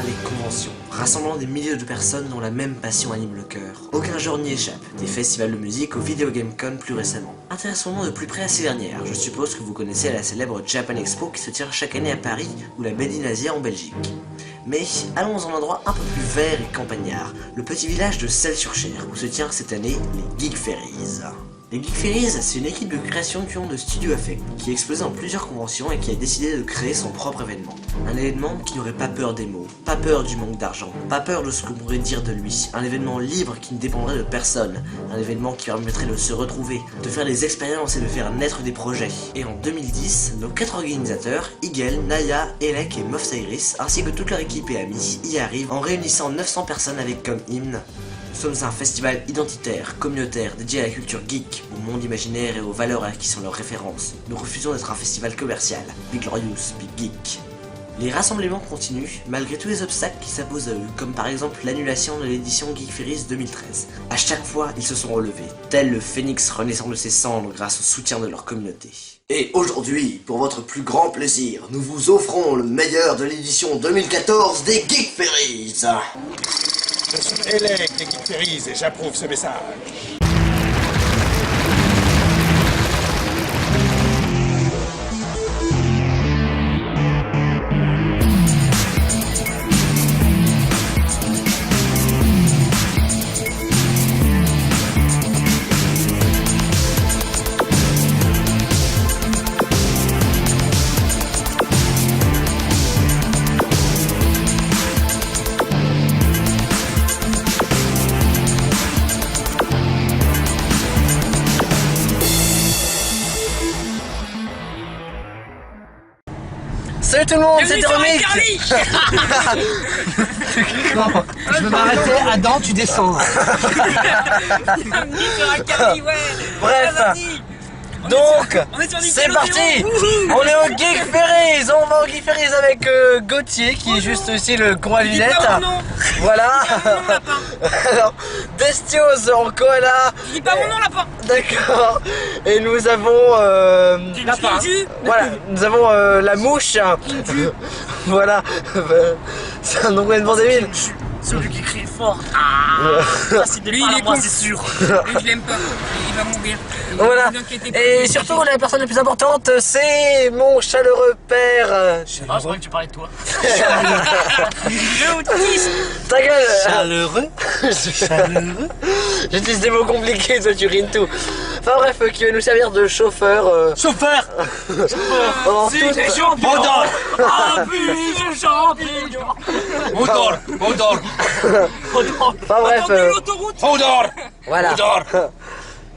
les conventions, rassemblant des milliers de personnes dont la même passion anime le cœur. Aucun genre n'y échappe, des festivals de musique au Video Game Con plus récemment. Intéressons-nous de plus près à ces dernières. Je suppose que vous connaissez la célèbre Japan Expo qui se tient chaque année à Paris ou la Made in Asia en Belgique. Mais allons dans un endroit un peu plus vert et campagnard, le petit village de Celles-sur-Cher, où se tient cette année les Geek Ferries. Les Geek Ferries, c'est une équipe de création du nom de Studio Affect, qui a explosé dans plusieurs conventions et qui a décidé de créer son propre événement. Un événement qui n'aurait pas peur des mots, pas peur du manque d'argent, pas peur de ce qu'on pourrait dire de lui. Un événement libre qui ne dépendrait de personne. Un événement qui permettrait de se retrouver, de faire des expériences et de faire naître des projets. Et en 2010, nos 4 organisateurs, Igel, Naya, Elec et Moff Cyrus, ainsi que toute leur équipe et amis, y arrivent en réunissant 900 personnes avec comme hymne: nous sommes un festival identitaire, communautaire, dédié à la culture geek, au monde imaginaire et aux valeurs qui sont leurs références. Nous refusons d'être un festival commercial. Big Glorious, Big Geek. Les rassemblements continuent, malgré tous les obstacles qui s'imposent à eux, comme par exemple l'annulation de l'édition Geek Ferries 2013. À chaque fois, ils se sont relevés, tel le phénix renaissant de ses cendres grâce au soutien de leur communauté. Et aujourd'hui, pour votre plus grand plaisir, nous vous offrons le meilleur de l'édition 2014 des Geek Ferries. Je suis Elec des Geek Ferries et j'approuve ce message. Salut tout le monde, c'est Thermic. Je vais m'arrêter, Adam, tu descends. Bref, donc, c'est parti. On est au Geek Ferries. On va au Geek Ferries avec Gauthier, qui est juste ici le con à lunettes. Voilà. Alors, Destios en koala. Je dis pas mon nom, lapin. D'accord. Et nous avons Lapin. voilà, nous avons la mouche. Voilà. C'est un nom complètement débile. Celui qui crie fort. Lui, il est con, c'est sûr. Lui, je l'aime pas. Il va mourir. Voilà. Ne vous inquiétez pas. Et surtout, la personne la plus importante, c'est mon chaleureux père. Ah, je croyais que tu parlais de toi. Ta gueule. Chaleureux. Chaleureux. J'utilise des mots compliqués, toi tu rines tout. Enfin bref, qui va nous servir de chauffeur. Chauffeur. Pendant C'est toute- des champignons. Odor. Ah, puis des champignons. Odor. Odor. Enfin bref, Attendez l'autoroute. Odor. voilà. Odor.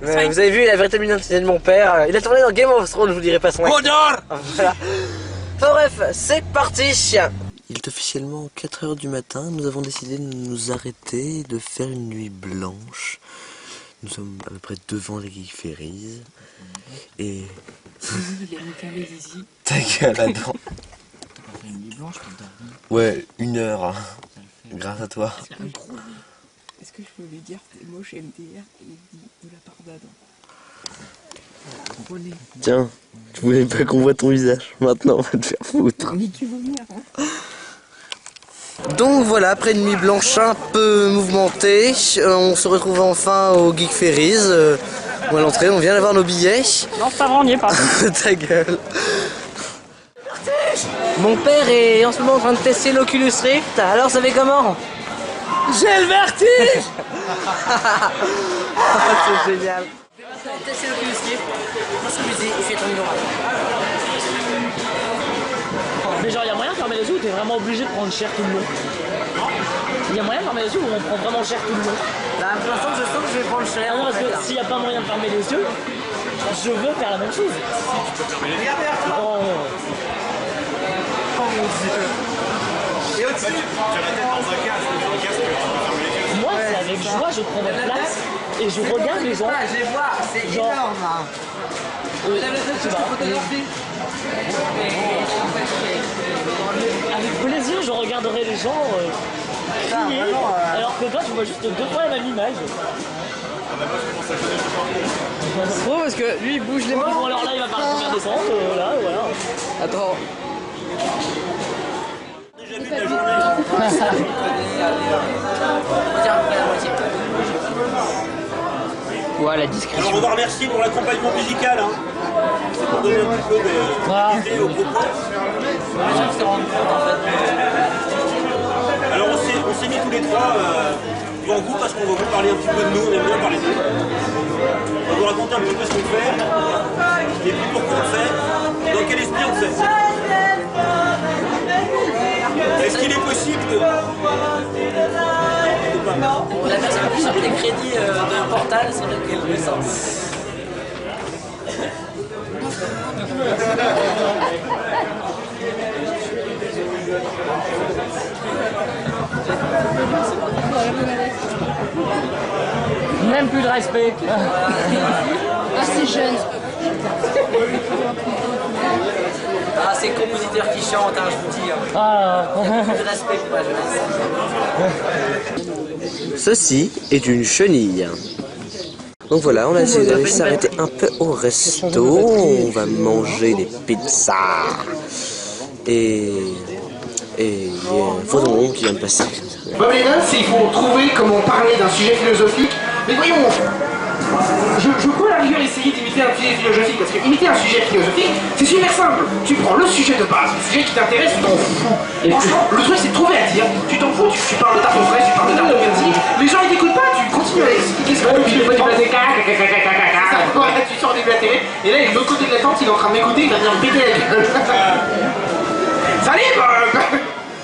Vous avez vu la véritable identité de mon père. Il a tourné dans Game of Thrones, je vous dirai pas son nom. Odor. Voilà. Enfin bref, c'est parti. Il est officiellement 4h du matin, nous avons décidé de nous arrêter et de faire une nuit blanche. Nous sommes à peu près devant les Geek Ferries. Et... Ta gueule, Adam. Ouais, 1 heure. Hein. Grâce à toi. Est-ce que je peux lui dire t'es moche MDR et il dit de la part d'Adam? Tiens, je voulais pas qu'on voit ton visage. Maintenant, on va te faire foutre. Mais tu veux venir, hein? Donc voilà, après une nuit blanche un peu mouvementée, on se retrouve enfin au Geek Ferries. Ou à l'entrée, on vient d'avoir nos billets. Non, c'est pas vrai, on n'y est pas. Ta gueule. Mon père est en ce moment en train de tester l'Oculus Rift. Alors ça fait comment? J'ai le vertige. C'est génial. Tester l'Oculus Rift, pour s'amuser et faire ton numéro. Mais genre, y'a moyen de fermer les yeux ou t'es vraiment obligé de prendre cher tout le long? Y'a moyen de fermer les yeux ou on prend vraiment cher tout le long? Là, pour l'instant, je sens que je vais prendre cher. Ah non, parce que s'il n'y a pas moyen de fermer les yeux, je veux faire la même chose. Oh. Oh mon dieu. Et au-dessus, Moi, c'est avec joie, je prends ma place et je regarde les gens. je les vois, c'est Genre- énorme. Hein. C'est marrant. Avec plaisir, je regarderai les gens crier, alors que toi, tu vois juste 2 fois la même image. Trop parce que lui il bouge les mains. Bon, alors là, il va faire la première descente, là, voilà. Attends. je le connais, allez, on va dire à peu près la moitié. Ouais, la discrétion. Alors on va remercier pour l'accompagnement musical. Hein. C'est pour donner un petit peu d'idées aux propos. Les gens se rendent compte en fait. Alors on s'est mis tous les trois en groupe parce qu'on va vous parler un petit peu de nous, on aime bien parler de nous. On va vous raconter un petit peu ce qu'on fait, et puis pourquoi on le fait, dans quel esprit on le fait. Est-ce qu'il est possible de... La personne qui cherche les crédits de Portal, c'est vrai qu'elle le sent. Même plus de respect. Ah, c'est jeune. Ah, c'est le compositeur qui chante, hein, je vous dis. Plus de respect pour la jeunesse. Ceci est une chenille. Donc voilà, on a essayé d'aller s'arrêter un peu au resto. On va manger des pizzas. Et il y a un photon qui vient de passer. Bob Lennon, c'est il faut trouver comment parler d'un sujet philosophique. Mais voyons, je peux à la rigueur essayer d'imiter un sujet philosophique, parce que imiter un sujet philosophique, c'est super simple. Tu prends le sujet de base, le sujet qui t'intéresse, tu t'en fous. Franchement, le truc c'est de trouver à dire. Tu t'en fous, tu parles de tartes fraîches, tu parles de tartes persil. Les gens ils t'écoutent pas, tu continues à expliquer ce que tu fais du pâté tu sors des télé, et là il est de l'autre côté de la tente, il est en train de m'écouter, il va venir me péter la gueule. Salut,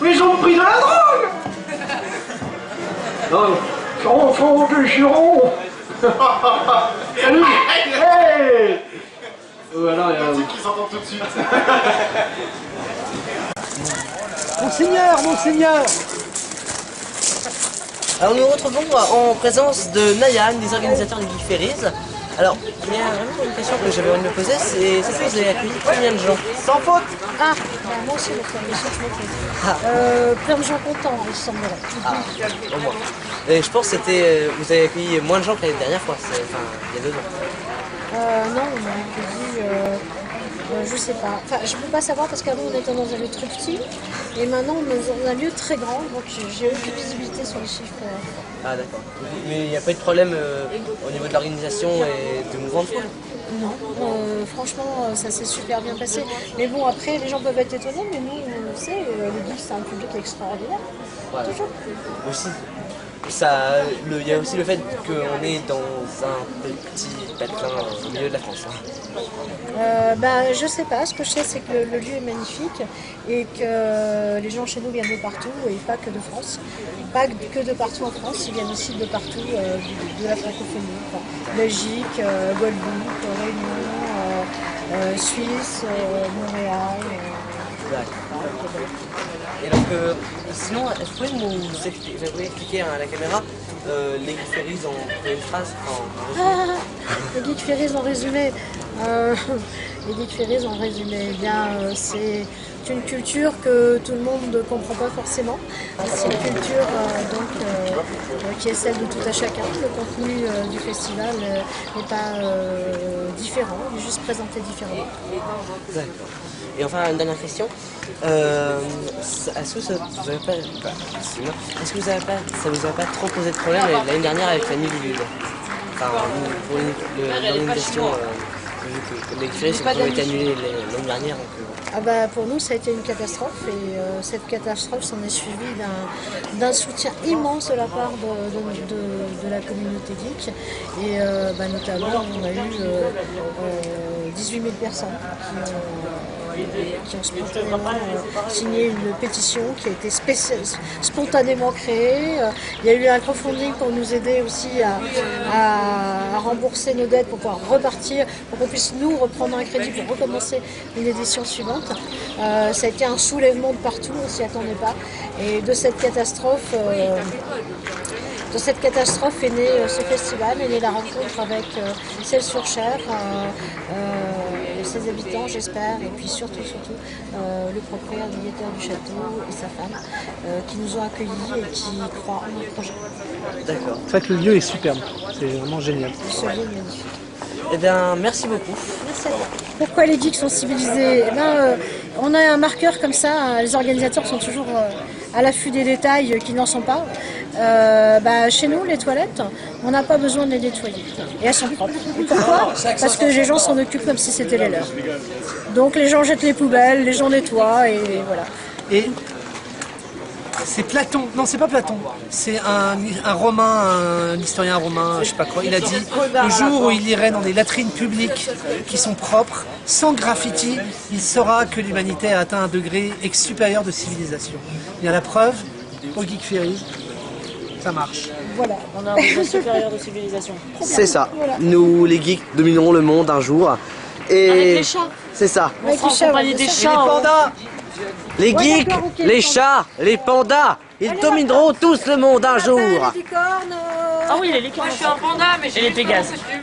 les gens ont pris de la drogue. Enfant de Giron. Salut. Hey. Voilà, il y a un type qui s'entend tout de suite. Monseigneur, monseigneur. Alors nous nous retrouvons en présence de Naya, une des organisateurs du Geek Ferries. Alors, il y a vraiment une question que j'avais envie de me poser, c'est cette fois vous avez accueilli combien de gens? Sans faute. Ah, bah moi aussi, donc bien sûr, je me fais. Plein de gens contents, il semblerait. Ah, au moins. Et je pense que c'était, vous avez accueilli moins de gens que la dernière fois, enfin, il y a 2 ans. Non, on a accueilli, je sais pas. Enfin, je peux pas savoir parce qu'avant on était dans un lieu très petit et maintenant on est dans un lieu très grand, donc j'ai aucune visibilité sur les chiffres. Ah d'accord. Mais il n'y a pas eu de problème au niveau de l'organisation et du mouvement de foule? Non, franchement, ça s'est super bien passé. Mais bon, après, les gens peuvent être étonnés, mais nous, on sait, les geeks, c'est un public extraordinaire. Ouais. Toujours. Aussi, il y a aussi le fait qu'on est dans un petit patelin au milieu de la France. Hein. Je sais pas, ce que je sais c'est que le lieu est magnifique et que les gens chez nous viennent de partout et pas que de France. Pas que de partout en France, ils viennent aussi de partout de la francophonie. Enfin, Belgique, Guadeloupe, Réunion, Suisse, Montréal. Et donc, sinon, est-ce que vous pouvez nous expliquer à la caméra les Geek Ferries en une phrase Les Geek Ferries en résumé. Les Geek Ferries en résumé, eh bien, c'est une culture que tout le monde ne comprend pas forcément. C'est une culture qui est celle de tout à chacun. Le contenu du festival n'est pas différent, il est juste présenté différemment. D'accord. Et enfin, une dernière question. Est-ce que ça vous avez pas, est-ce que ça vous a pas trop posé de problème l'année dernière avec la nuit du Lille? Enfin, pour l'organisation, vu que les Geek Ferries ont été annulés l'année dernière. Pour nous, ça a été une catastrophe et cette catastrophe s'en est suivie d'un soutien immense de la part de la communauté geek. Et notamment, on a eu 18 000 personnes qui ont spontanément signé une pétition qui a été spontanément créée. Il y a eu un crowdfunding pour nous aider aussi à rembourser nos dettes pour pouvoir repartir, pour qu'on puisse nous reprendre un crédit pour recommencer une édition suivante. Ça a été un soulèvement de partout, on ne s'y attendait pas. Et de cette catastrophe est né ce festival, est née la rencontre avec Celles-sur-Cher, ses habitants j'espère, et puis surtout le propriétaire du château et sa femme qui nous ont accueillis et qui croient en notre projet. D'accord. C'est vrai que le lieu est superbe, c'est vraiment génial. Ce lieu est magnifique. Eh bien, merci beaucoup. Merci à toi. Pourquoi les geeks sont civilisés? On a un marqueur comme ça, les organisateurs sont toujours à l'affût des détails qui n'en sont pas. Chez nous, les toilettes, on n'a pas besoin de les nettoyer. Et elles sont propres. Et pourquoi? Parce que les gens s'en occupent comme si c'était les leurs. Donc les gens jettent les poubelles, les gens nettoient et voilà. Et c'est Platon, non c'est pas Platon, c'est un romain, un historien romain, je sais pas quoi, il a dit le jour où il irait dans des latrines publiques qui sont propres, sans graffiti, il saura que l'humanité a atteint un degré supérieur de civilisation. Il y a la preuve, au Geek Ferry, ça marche. Voilà. On a un degré supérieur de civilisation. C'est ça. Nous, les geeks, dominerons le monde un jour. Et Avec les chats. c'est ça. On sera en compagnie des Et les chats. pandas. Les geeks, d'accord, ok, les les chats, les pandas, ils Allez, domineront tous le monde un jour. Les licornes, Ah oui, les licornes. Moi je suis un panda, mais Et les pégases. j'ai